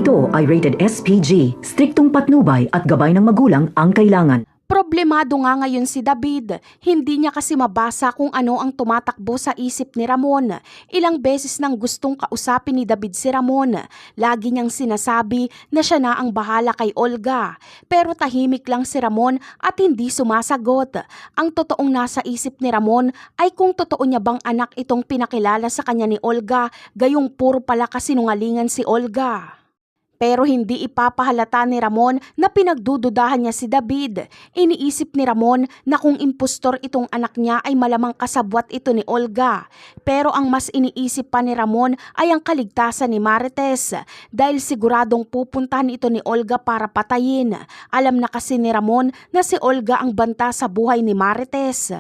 Ito ay rated SPG, striktong patnubay at gabay ng magulang ang kailangan. Problemado nga ngayon si David. Hindi niya kasi mabasa kung ano ang tumatakbo sa isip ni Ramon. Ilang beses nang gustong kausapin ni David si Ramon. Lagi niyang sinasabi na siya na ang bahala kay Olga. Pero tahimik lang si Ramon at hindi sumasagot. Ang totoong nasa isip ni Ramon ay kung totoo niya bang anak itong pinakilala sa kanya ni Olga, gayong puro pala kasinungalingan si Olga. Pero hindi ipapahalata ni Ramon na pinagdududahan niya si David. Iniisip ni Ramon na kung impostor itong anak niya ay malamang kasabwat ito ni Olga. Pero ang mas iniisip pa ni Ramon ay ang kaligtasan ni Marites dahil siguradong pupuntahan ito ni Olga para patayin. Alam na kasi ni Ramon na si Olga ang banta sa buhay ni Marites.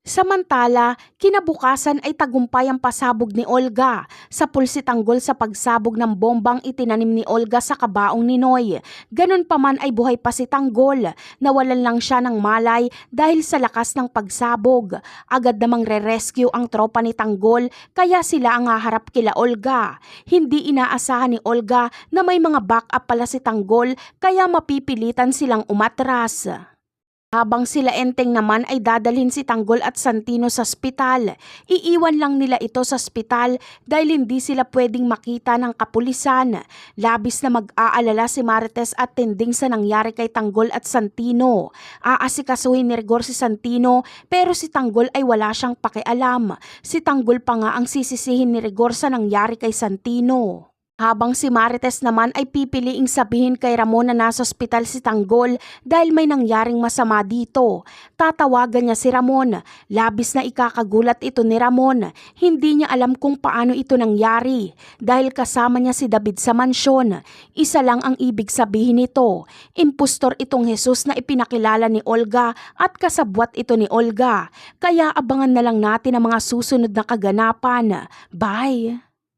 Samantala, kinabukasan ay tagumpay ang pasabog ni Olga. Sa pulsitanggol sa pagsabog ng bombang itinanim ni Olga sa kabaong ni Noy. Ganun pa man ay buhay pa si Tanggol. Nawalan lang siya ng malay dahil sa lakas ng pagsabog. Agad namang re-rescue ang tropa ni Tanggol kaya sila ang haharap kila Olga. Hindi inaasahan ni Olga na may mga backup pala si Tanggol kaya mapipilitan silang umatras. Habang sila enteng naman ay dadalhin si Tanggol at Santino sa ospital. Iiwan lang nila ito sa ospital dahil hindi sila pwedeng makita ng kapulisan. Labis na mag-aalala si Marites at tending sa nangyari kay Tanggol at Santino. Aasikasuhin ni Rigor si Santino pero si Tanggol ay wala siyang pakialam. Si Tanggol pa nga ang sisisihin ni Rigor sa nangyari kay Santino. Habang si Marites naman ay pipiliing sabihin kay Ramon na nasa ospital si Tanggol dahil may nangyaring masama dito. Tatawagan niya si Ramon. Labis na ikakagulat ito ni Ramon. Hindi niya alam kung paano ito nangyari dahil kasama niya si David sa mansyon. Isa lang ang ibig sabihin nito. Impostor itong Jesus na ipinakilala ni Olga at kasabwat ito ni Olga. Kaya abangan na lang natin ang mga susunod na kaganapan. Bye!